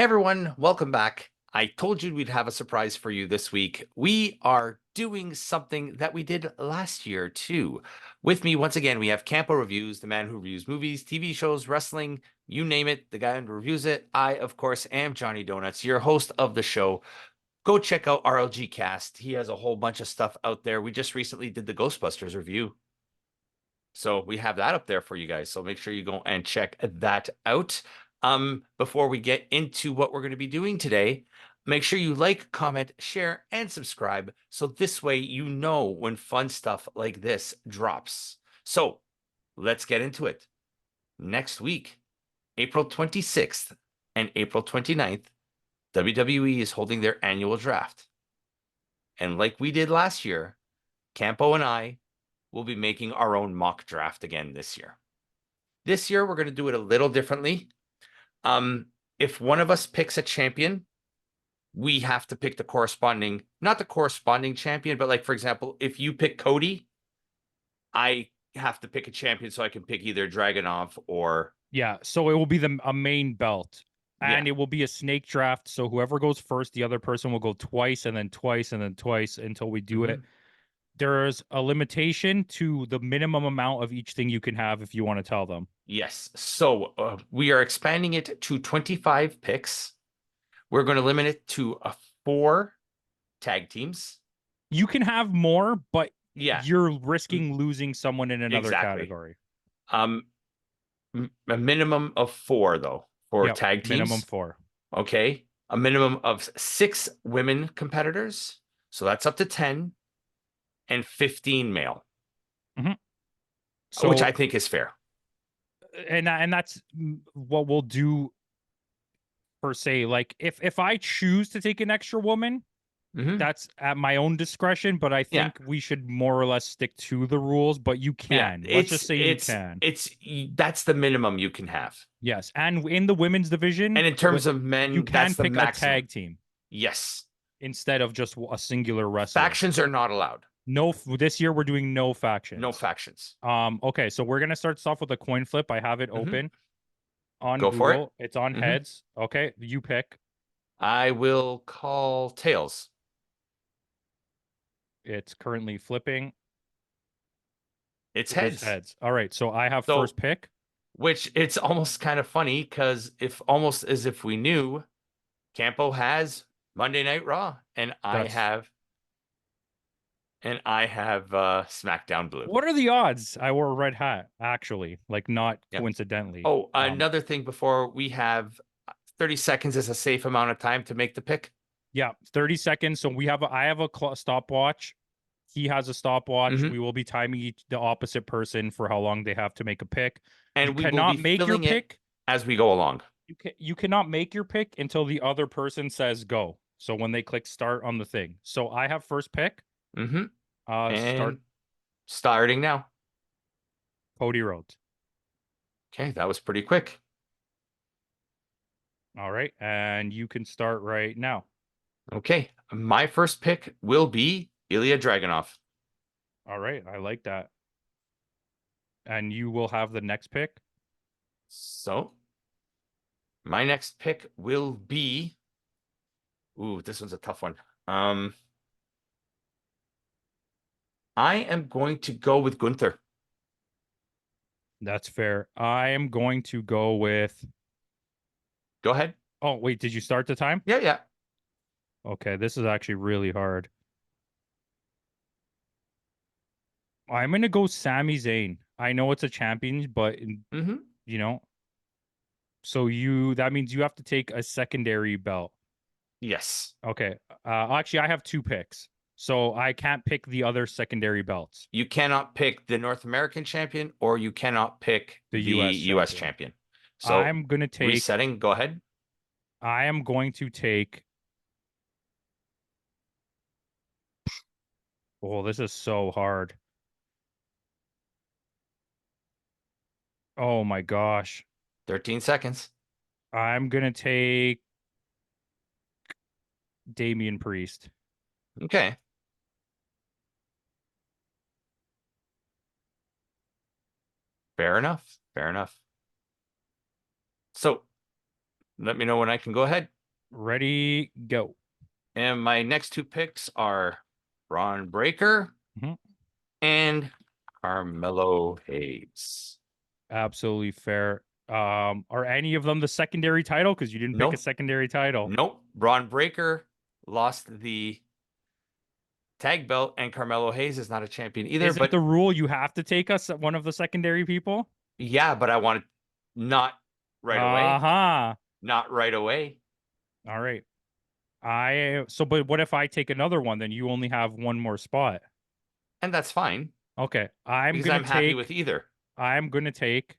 Hey everyone, welcome back. I told you we'd have a surprise for you this week. We are doing something that we did last year too. With me, once again, we have Campo.Reviews, the man who reviews movies, TV shows, wrestling, you name it, the guy who reviews it. I, of course, am Johnny Donuts, your host of the show. Go check out RLG Cast. He has a whole bunch of stuff out there. We just recently did the Ghostbusters review. So we have that up there for you guys. So make sure you go and check that out. Before we get into what we're going to be doing today, make sure you like, comment, share, and subscribe. So this way you know when fun stuff like this drops. So let's get into it. Next week, April 26th and April 29th, WWE is holding their annual draft. And like we did last year, Campo and I will be making our own mock draft again this year. This year, we're going to do it a little differently. If one of us picks a champion, we have to pick the corresponding, not the corresponding champion, but like, for example, if you pick Cody, I have to pick a champion so I can pick either Dragunov or... Yeah, so it will be a main belt. And Yeah. it will be a snake draft. So whoever goes first, the other person will go twice and then twice and then twice until we do it. There's a limitation to the minimum amount of each thing you can have if you want to tell them. Yes. So we are expanding it to 25 picks. We're going to limit it to 4 tag teams. You can have more, but Yeah, you're risking losing someone in another category. A minimum of 4 though for Yep, tag teams. minimum 4. Okay. A minimum of 6 women competitors. So that's up to 10 and 15 male. So, which I think is fair. And that's what we'll do per se. Like if I choose to take an extra woman, that's at my own discretion, but I think we should more or less stick to the rules, but you can. Let's just say you can. That's the minimum you can have. Yes, and in the women's division, and in terms of men, you can that's the pick maximum. a tag team. Yes. Instead of just a singular wrestler. Factions are not allowed. No, this year we're doing no factions. No factions. Okay, so we're gonna start off with a coin flip. I have it open on Go Google. For it. It's on heads. Okay, you pick. I will call tails. It's currently flipping. It's heads. It's heads. All right, so I have first pick. Which it's almost kind of funny because almost as if we knew, Campo has Monday Night Raw, and I have SmackDown Blue. What are the odds I wore a red hat, actually? Like, not coincidentally. Oh, another thing before we have 30 seconds is a safe amount of time to make the pick. Yeah, 30 seconds. So I have a stopwatch. He has a stopwatch. We will be timing the opposite person for how long they have to make a pick. And we cannot make your pick as we go along. You cannot make your pick until the other person says go. So when they click start on the thing. So I have first pick. Starting now. Cody Rhodes. Okay, that was pretty quick. All right, and you can start right now. Okay, my first pick will be Ilya Dragunov. All right, I like that. And you will have the next pick. So, my next pick will be... Ooh, this one's a tough one. I am going to go with Gunther. That's fair. I am going to go with... Go ahead. Oh, wait, did you start the time? Yeah. Okay, this is actually really hard. I'm going to go Sami Zayn. I know it's a champion, but, you know. So that means you have to take a secondary belt. Yes. Okay. Actually, I have 2 picks. So I can't pick the other secondary belts. You cannot pick the North American champion, or you cannot pick the US champion. So I'm going to take... Resetting, go ahead. I am going to take... Oh, this is so hard. Oh my gosh. 13 seconds. I'm going to take Damian Priest. Okay. Fair enough. So Let me know when I can go ahead. Ready, go. And my next two picks are Braun Breaker and Carmelo Hayes. Absolutely fair. Are any of them the secondary title? Because you didn't pick a Nope. secondary title. Nope. Braun Breaker lost the tag belt, and Carmelo Hayes is not a champion either. Isn't But the rule you have to take us one of the secondary people? yeah, but I want not right away. Uh-huh. Not right away. All right. But what if I take another one? Then you only have one more spot. And that's fine Okay. because I'm happy with either. I'm gonna take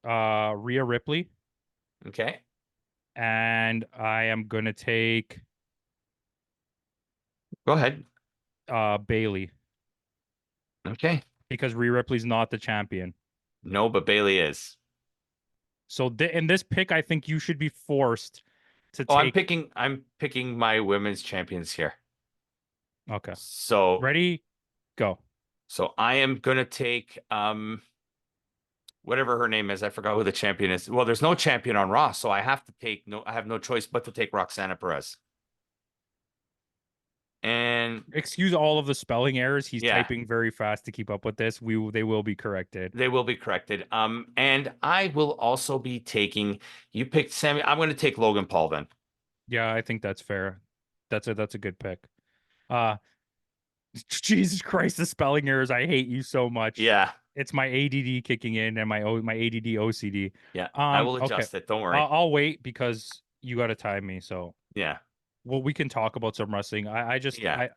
Rhea Ripley, Okay. and I am gonna take Go ahead. Bailey, Okay. because Rhea Ripley's not the champion. No, but Bailey is. So in this pick, I think you should be forced to Oh, take. I'm picking my women's champions here. Okay. So Ready? Go. so I am gonna take whatever her name is. I forgot who the champion is. Well, there's no champion on Raw, so I have no choice but to take Roxana Perez. And Excuse all of the spelling errors. He's yeah, typing very fast to keep up with this. They will be corrected. they will be corrected. And I will also be taking, you picked Sammy. I'm gonna take Logan Paul then. Yeah, I think that's fair. That's a good pick. Uh Jesus Christ, the spelling errors. I hate you so much. Yeah. It's my ADD kicking in and my ADD OCD. Yeah. I will Okay. adjust it. Don't worry. I'll wait because you got to time me. So, Yeah. well, we can talk about some wrestling. Yeah.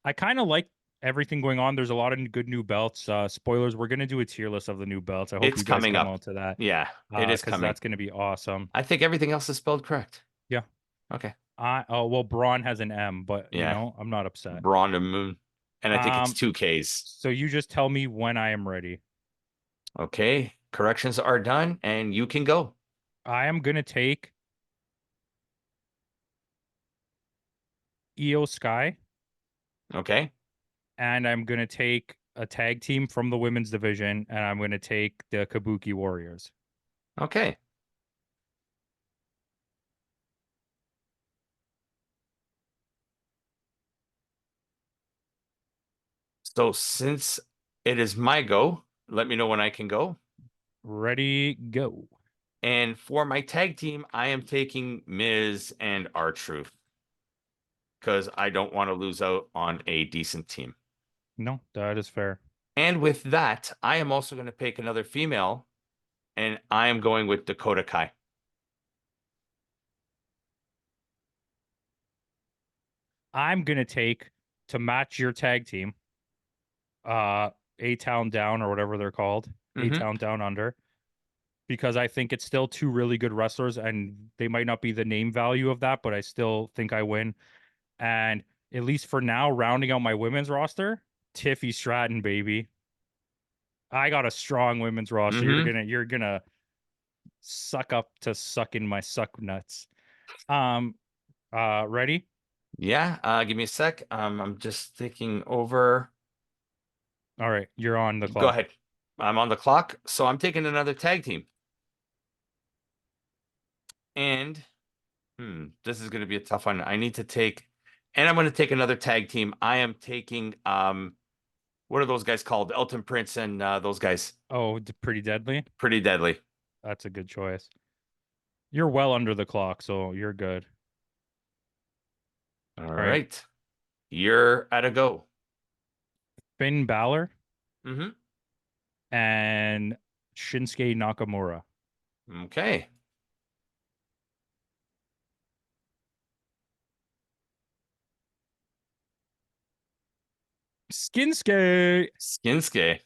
I kind of like everything going on. There's a lot of good new belts. Spoilers, we're gonna do a tier list of the new belts. I hope It's you guys coming come up. out to that. Yeah, it is Because coming. that's gonna be awesome. I think everything else is spelled correct. Yeah. Okay. Well, Braun has an M, but Yeah. I'm not upset. Braun and Moon. And I think it's 2Ks. So you just tell me when I am ready. Okay. Corrections are done and you can go. I am gonna take Io Sky, Okay. and I'm gonna take a tag team from the women's division, and I'm gonna take the Kabuki Warriors. Okay. So since it is my go, let me know when I can go. Ready, go. And for my tag team, I am taking Miz and R-Truth because I don't want to lose out on a decent team. No, that is fair. And with that, I am also going to pick another female, and I am going with Dakota Kai. I'm gonna take, to match your tag team, A-Town Down, or whatever they're called, A-Town Down Under, because I think it's still two really good wrestlers, and they might not be the name value of that, but I still think I win. And at least for now, rounding out my women's roster, Tiffy Stratton, baby. I got a strong women's roster. You're gonna suck up to sucking my suck nuts. Ready? Yeah, give me a sec. I'm just thinking over. All right, you're on the clock. Go ahead. I'm on the clock, so I'm taking another tag team. And this is going to be a tough one. I need to take, and I'm going to take another tag team. I am taking what are those guys called? Elton Prince and those guys. Oh, Pretty Deadly. Pretty Deadly. That's a good choice. You're well under the clock, so you're good. All right. You're at a go. Finn Balor Mm-hmm. and Shinsuke Nakamura. Okay. Skinsuke. Skinsuke.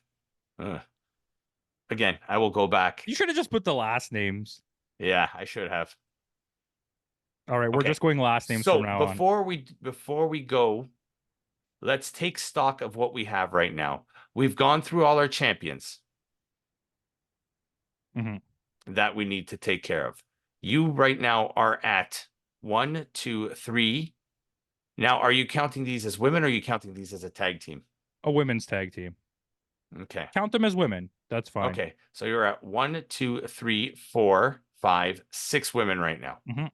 Again, I will go back. You should have just put the last names. Yeah, I should have. All right, we're just going last names from now on. Before we go, let's take stock of what we have right now. We've gone through all our champions that we need to take care of. You right now are at 1, 2, 3. Now, are you counting these as women or are you counting these as a tag team? A women's tag team. Okay. Count them as women. That's fine. Okay. So you're at 1, 2, 3, 4, 5, 6 women right now. Mm-hmm.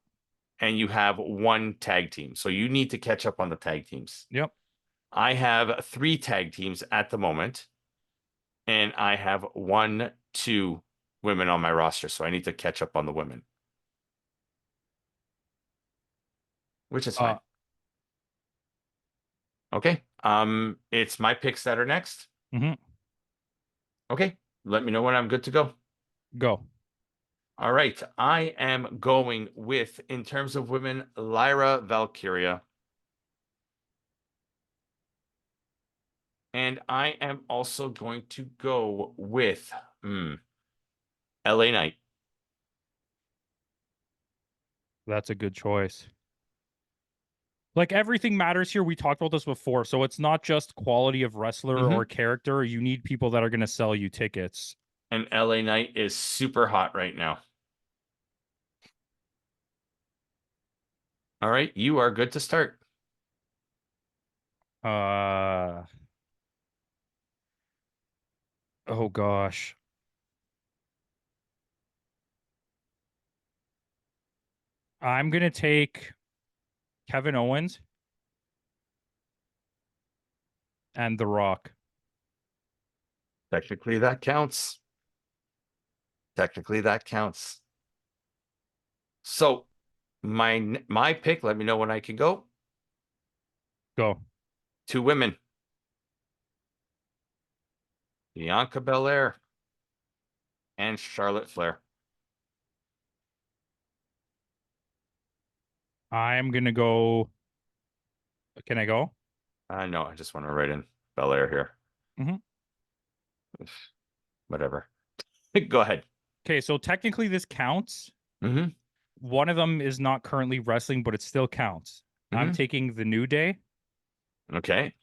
And you have 1 tag team. So you need to catch up on the tag teams. Yep. I have 3 tag teams at the moment. And I have 1, 2 women on my roster. So I need to catch up on the women. Which is fine. Okay. It's my picks that are next. Mm-hmm. Okay. Let me know when I'm good to go. Go. All right. I am going with, in terms of women, Lyra Valkyria. And I am also going to go with LA Knight. That's a good choice. Like, everything matters here. We talked about this before. So it's not just quality of wrestler or character. You need people that are going to sell you tickets. And LA Knight is super hot right now. All right. You are good to start. Oh gosh. I'm going to take Kevin Owens and The Rock. Technically, that counts. Technically, that counts. So my pick, let me know when I can go. Go. 2 women. Bianca Belair and Charlotte Flair. I'm going to go. Can I go? No, I just want to write in Belair here. Mm-hmm. Whatever. Go ahead. Okay, so technically this counts. Mm-hmm. One of them is not currently wrestling, but it still counts. I'm taking the New Day. Okay.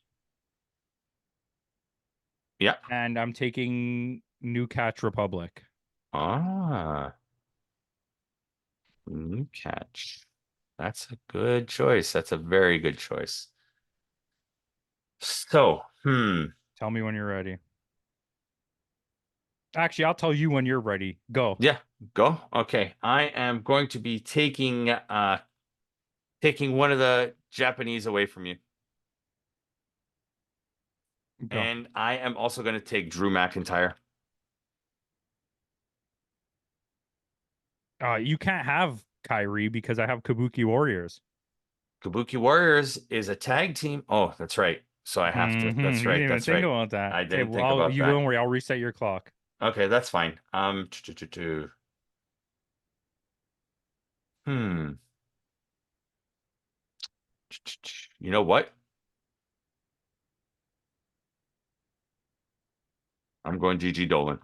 Yeah. And I'm taking New Catch Republic. New Catch. That's a good choice. That's a very good choice. So, Tell me when you're ready. Actually, I'll tell you when you're ready. Go. Yeah, go. Okay. I am going to be taking one of the Japanese away from you. Go. And I am also going to take Drew McIntyre. You can't have Kyrie because I have Kabuki Warriors. Kabuki Warriors is a tag team. Oh, that's right. So I have to. That's You right. didn't even That's think right. about that. I Okay, didn't think well, about you that. don't worry. I'll reset your clock. Okay, that's fine. You know what? I'm going Gigi Dolan.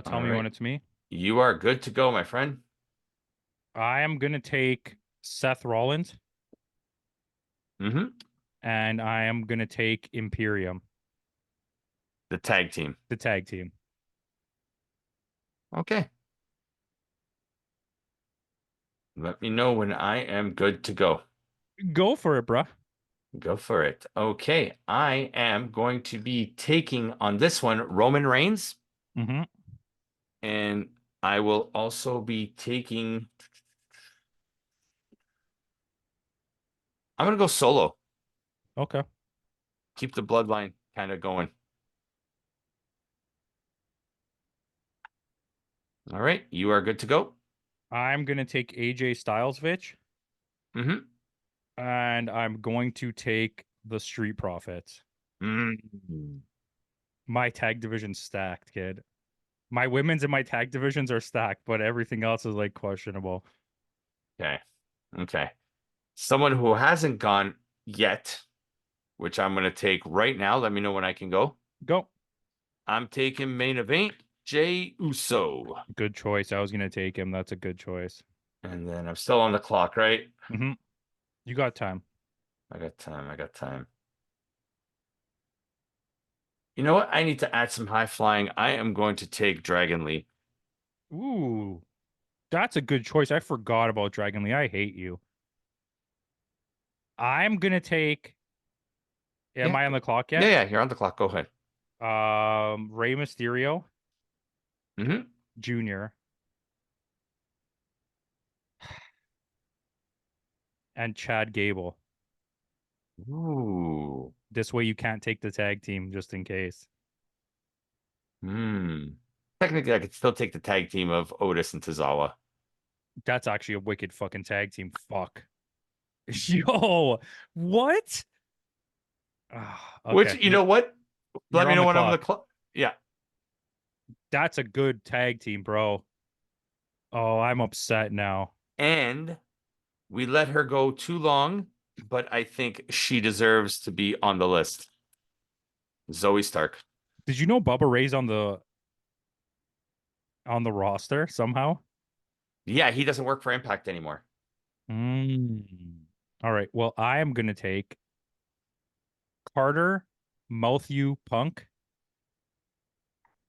Tell me when it's me. You are good to go, my friend. I am gonna take Seth Rollins. And I am gonna take Imperium. The tag team. The tag team. Okay. Let me know when I am good to go. Go for it, bruh. Go for it. Okay. I am going to be taking on this one Roman Reigns. And I will also be taking. I'm going to go solo. Okay. Keep the bloodline kind of going. All right. You are good to go. I'm gonna take AJ Stylesvich. And I'm going to take the Street Profits. My tag division's stacked, kid. My women's and my tag divisions are stacked, but everything else is like questionable. Okay. Okay. Someone who hasn't gone yet, which I'm going to take right now. Let me know when I can go. Go. I'm taking main event, Jey Uso. Good choice. I was going to take him. That's a good choice. And then I'm still on the clock, right? You got time. I got time. I got time. You know what? I need to add some high flying. I am going to take Dragon Lee. Ooh, that's a good choice. I forgot about Dragon Lee. I hate you. I'm going to take Am Yeah. I on the clock Yeah, yet? yeah, you're on the clock. Go ahead. Rey Mysterio Hmm. Jr. and Chad Gable. Ooh. This way you can't take the tag team just in case. Hmm. Technically, I could still take the tag team of Otis and Tozawa. That's actually a wicked fucking tag team. Fuck. Yo, what? Which, Okay, you know what? Let you're me on know the when I'm the clock. clock. Yeah. That's a good tag team, bro. Oh, I'm upset now. And we let her go too long, but I think she deserves to be on the list. Zoe Stark. Did you know Bubba Ray's on the roster somehow? Yeah, he doesn't work for Impact anymore. All right. Well, I am gonna take Carter Matthew Punk.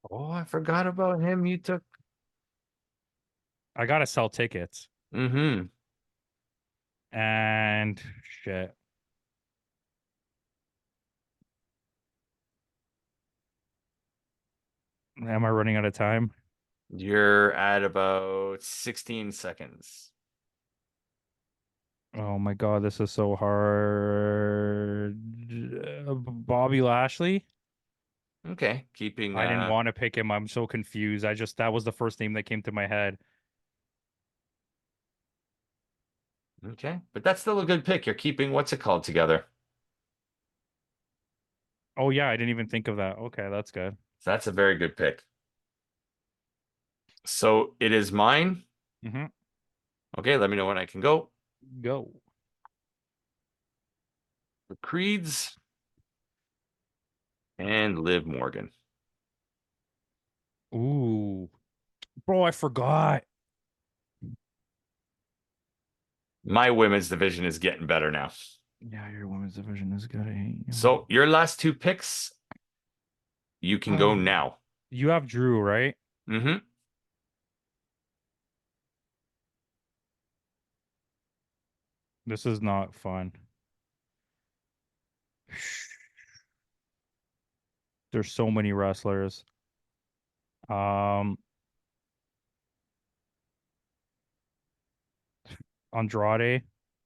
Oh, I forgot about him. You took. I gotta sell tickets. Mm-hmm. And shit. Am I running out of time? You're at about 16 seconds. Oh my God, this is so hard. Bobby Lashley? Okay, keeping I didn't want to pick him. I'm so confused. That was the first name that came to my head. okay, but that's still a good pick. You're keeping what's it called together. Oh yeah, I didn't even think of that. Okay, that's good. So that's a very good pick. So it is mine. Mm-hmm. Okay, let me know when I can go. Go. The Creeds and Liv Morgan. Ooh. Bro, I forgot. My women's division is getting better now. Yeah, your women's division is good. I hate So your last two picks, you can go you. now. You have Drew, right? Mm-hmm. This is not fun. There's so many wrestlers. Um, Andrade.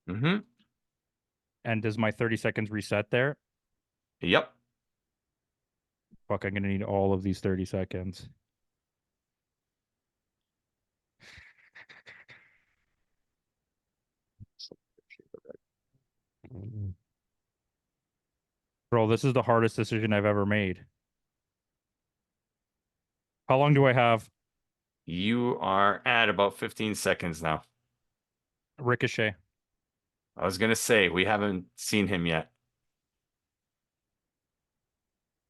Mm-hmm. And does my 30 seconds reset there? Yep. Fuck, I'm gonna need all of these 30 seconds. Bro, this is the hardest decision I've ever made. How long do I have? You are at about 15 seconds now. Ricochet. I was gonna say we haven't seen him yet.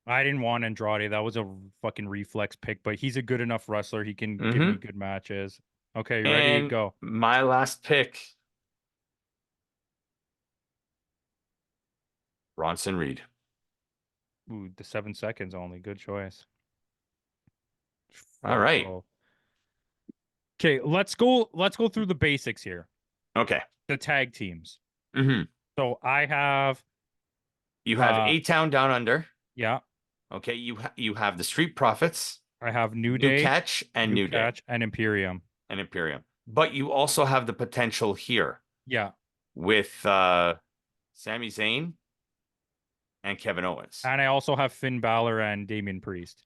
I didn't want Andrade. That was a fucking reflex pick, but he's a good enough wrestler. He can give me Mm-hmm. good matches. Okay, you ready? And Go. my last pick, Bronson Reed. Ooh, the 7 seconds only. Good choice. All Fuck, right. bro. Okay, let's go through the basics here. Okay. The tag teams. Mm-hmm. So I have You have A-Town Down Under. yeah, Okay. You have the Street Profits, I have New New Day, Catch, and New New Day, Catch, and Imperium. and Imperium. But you also have the potential here Yeah. with Sami Zayn and Kevin Owens. And I also have Finn Balor and Damian Priest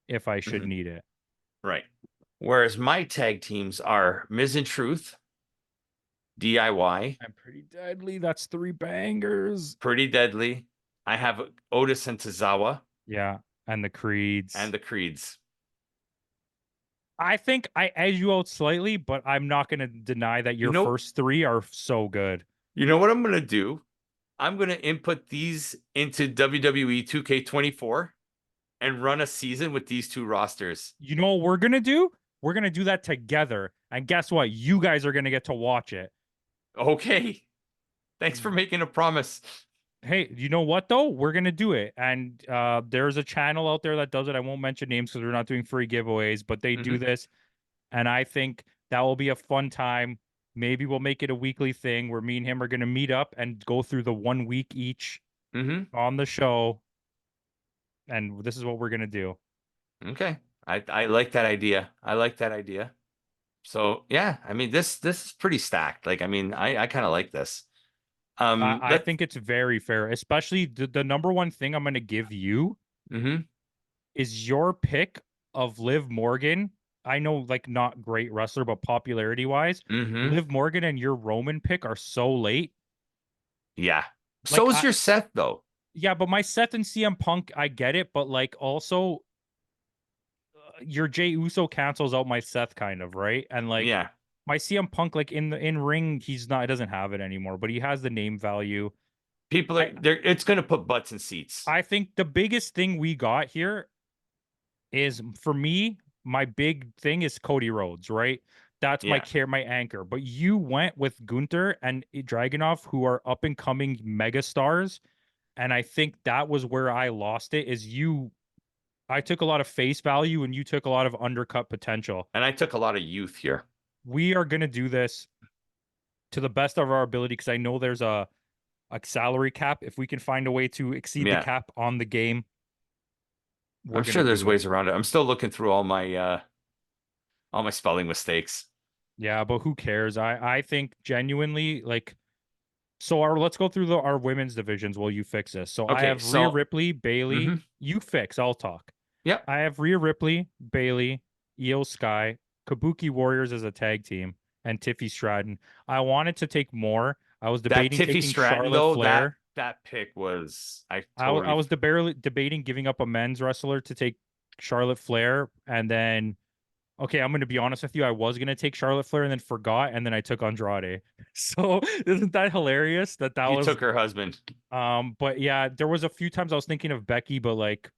if I should Mhm. need it. Right. Whereas my tag teams are Miz and Truth, DIY, I'm pretty deadly. That's three bangers. Pretty Deadly. I have Otis and Tozawa Yeah. And the and Creeds. the Creeds. I think I edge you out slightly, but I'm not going to deny that You your know, first three are so good. you know what I'm gonna do? I'm gonna input these into WWE 2K24 and run a season with these two rosters. You know what we're going to do? We're going to do that together. And guess what? You guys are going to get to watch it. Okay. Thanks for making a promise. Hey, you know what though? We're gonna do it, and there's a channel out there that does it. I won't mention names because we're not doing free giveaways, but they do Hmm. this, and I think that will be a fun time. Maybe we'll make it a weekly thing where me and him are gonna meet up and go through the 1 week each on the show, and this is what we're gonna do. Okay. I like that idea. I like that idea. So yeah, I mean this is pretty stacked. Like I mean I kind of like this. I Let think it's very fair, especially the number one thing I'm gonna give you mm-hmm. is your pick of Liv Morgan. I know, like, not great wrestler, but popularity wise, Mm-hmm. Liv Morgan and your Roman pick are so late. Yeah. Like, So is your Seth though. yeah, but my Seth and CM Punk, I get it, but like also your Jey Uso cancels out my Seth kind of, right? And like Yeah. my CM Punk, like in the in ring, he's not, it doesn't have it anymore, but he has the name value. People I are there. It's going to put butts in seats. I think the biggest thing we got here is, for me, my big thing is Cody Rhodes, right? That's Yeah. my anchor. But you went with Gunther and Dragunov, who are up and coming mega stars, and I think that was where I lost it. Is you I took a lot of face value and you took a lot of undercut potential. And I took a lot of youth here. We are going to do this to the best of our ability because I know there's a salary cap. If we can find a way to exceed the Yeah. cap on the game, we're I'm going to sure there's do it. ways around it. I'm still looking through all my spelling mistakes. Yeah, but who cares? I think genuinely, like, so our let's go through our women's divisions while you fix this. So I Okay, have Rhea so Ripley, Bailey. mhm. You fix, I'll talk. Yep. I have Rhea Ripley, Bailey, Io Sky, Kabuki Warriors as a tag team, and Tiffy Stratton. I wanted to take more. I was That debating Tiffy taking Stratton Charlotte though, that Flair. that pick was I I totally was debating giving up a men's wrestler to take Charlotte Flair, and then, okay, I'm going to be honest with you, I was going to take Charlotte Flair and then forgot, and then I took Andrade. So isn't that hilarious that you was took her husband. but yeah, there was a few times I was thinking of Becky, but like,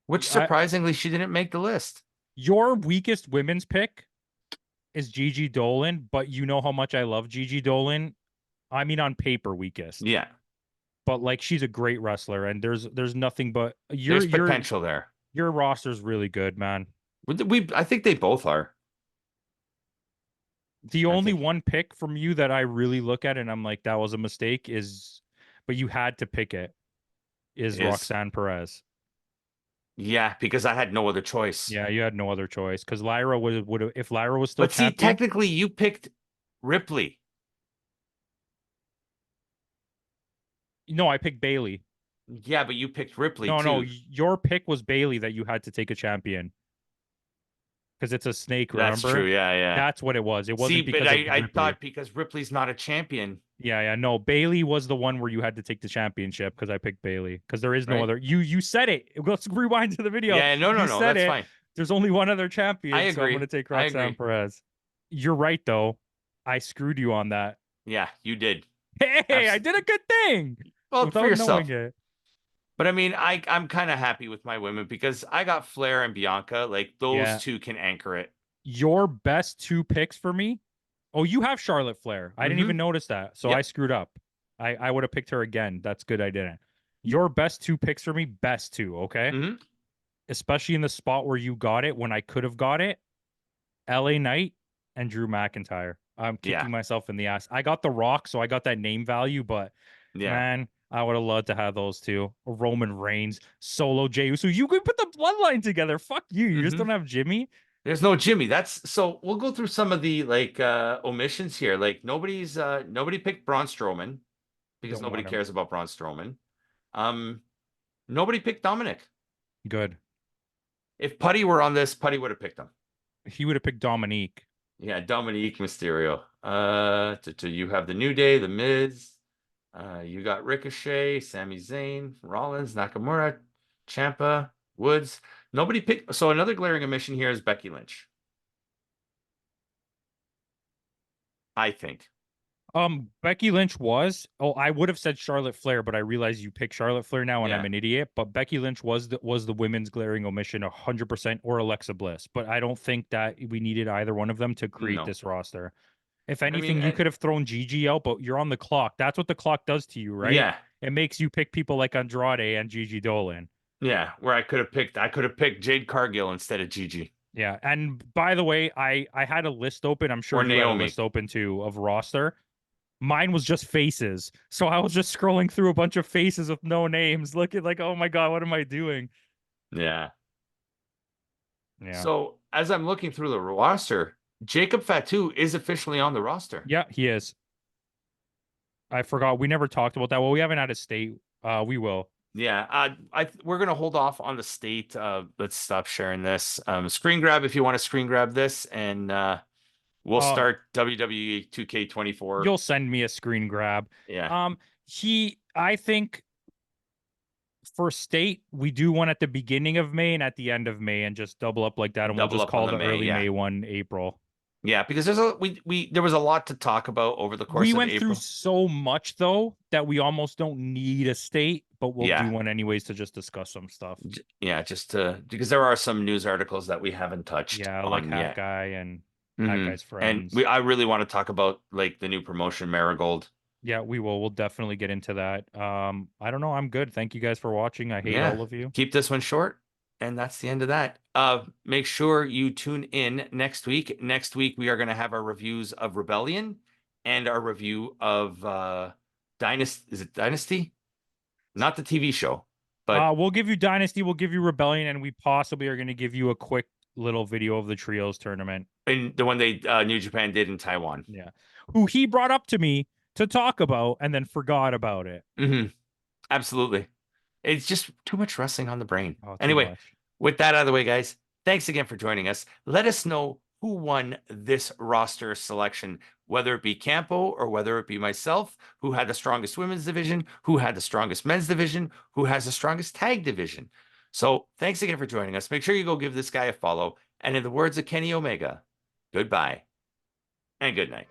Which I, surprisingly she didn't make the list. your weakest women's pick is Gigi Dolan, but you know how much I love Gigi Dolan. I mean, on paper, weakest, Yeah. but like, she's a great wrestler, and there's nothing but There's potential there. your roster's really good, man. I think they both are. The I only think one pick from you that I really look at and I'm like, that was a mistake is, but you had to pick it, is is Roxanne Perez. yeah, because I had no other choice. Yeah, you had no other choice because Lyra would have, if Lyra was still But see, champion. technically you picked Ripley. No, I picked Bailey. Yeah, but you picked Ripley No, too. your pick was Bailey that you had to take a champion because it's a snake, That's true. remember? Yeah, yeah. That's what it was. It See, wasn't but because of I Ripley. thought because Ripley's not a champion, Yeah, no. Bailey was the one where you had to take the championship because I picked Bailey because there is no right? other. You said it. Let's rewind to the video. Yeah, no, no, You no, said that's it. fine. There's only one other I champion, so I'm going to agree. take I Roxanne agree. Perez. You're right, though. I screwed you on that. Yeah, you did. Hey, I Abs- did a good thing well, for without knowing yourself. it. But I mean, I'm kind of happy with my women because I got Flair and Bianca. Like those Yeah. two can anchor it. Your best two picks for me. Oh, you have Charlotte Flair. I didn't even Mm-hmm. notice that. So I Yep. screwed up. I would have picked her again. That's good I didn't. Your best two picks for me, best two, okay? Mm-hmm. Especially in the spot where you got it when I could have got it. LA Knight and Drew McIntyre. I'm Yeah. kicking myself in the ass. I got The Rock, so I got that name value, but Yeah. man, I would have loved to have those two. Roman Reigns, Solo Jey Uso. You could put the bloodline together. Fuck you. You just Mm-hmm. don't have Jimmy. There's no Jimmy. That's so we'll go through some of the like omissions here. Like nobody picked Braun Strowman because Don't nobody want him. cares about Braun Strowman. Um Nobody picked Dominic. Good. If Putty were on this, Putty would have picked him. He would have picked Dominique. Yeah, Dominique Mysterio. You have the New Day, the Miz. You got Ricochet, Sami Zayn, Rollins, Nakamura, Ciampa, Woods. Nobody picked. So another glaring omission here is Becky Lynch. I think. Becky Lynch was. Oh, I would have said Charlotte Flair, but I realize you pick Charlotte Flair now, and I'm Yeah. an idiot. But Becky Lynch was the women's glaring omission, 100%, or Alexa Bliss. But I don't think that we needed either one of them to create No. this roster. If I mean, anything, you could have thrown Gigi out, but you're on the clock. That's what the clock does to you, right? yeah. It makes you pick people like Andrade and Gigi Dolan. Yeah. Where I could have picked Jade Cargill instead of Gigi. Yeah. And by the way, I had a list open. I'm sure Or you had a Naomi. list open too of roster. Mine was just faces. So I was just scrolling through a bunch of faces with no names, looking like, oh my God, what am I doing? Yeah. Yeah. So as I'm looking through the roster, Jacob Fatu is officially on the roster. Yeah, he is. I forgot. We never talked about that. Well, we haven't had a state. We will. Yeah, we're gonna hold off on the state. Let's stop sharing this. Screen grab if you want to screen grab this, and we'll Uh, start WWE 2K24. you'll send me a screen grab. Yeah, I think for state, we do one at the beginning of May and at the end of May and just double up like that. And we'll double just up on call the the May. early Yeah, May one April. yeah, because there was a lot to talk about over the We course of went through April. so much though that we almost don't need a state, but we'll do Yeah, one anyways to just discuss some stuff. yeah, just to because there are some news articles that we haven't touched Yeah, like on Hat yet. Guy and Hat Hmm. Guy's And friends. I really want to talk about like the new promotion Marigold. Yeah, we will. We'll definitely get into that. I don't know. I'm good. Thank you guys for watching. I hate Yeah, all of you. keep this one short, and that's the end of that. Make sure you tune in next week. Next week we are going to have our reviews of Rebellion and our review of Dynasty. Is it Dynasty? Not the TV show, but We'll give you Dynasty, we'll give you Rebellion, and we possibly are going to give you a quick little video of the trios tournament. in the one they New Japan did in Taiwan. Yeah, who he brought up to me to talk about, and then forgot about it. Hmm. Absolutely. It's just too much wrestling on the brain. Oh, too Anyway, much. with that out of the way, guys, thanks again for joining us. Let us know who won this roster selection, whether it be Campo or whether it be myself, who had the strongest women's division, who had the strongest men's division, who has the strongest tag division. So thanks again for joining us. Make sure you go give this guy a follow. And in the words of Kenny Omega, goodbye and good night.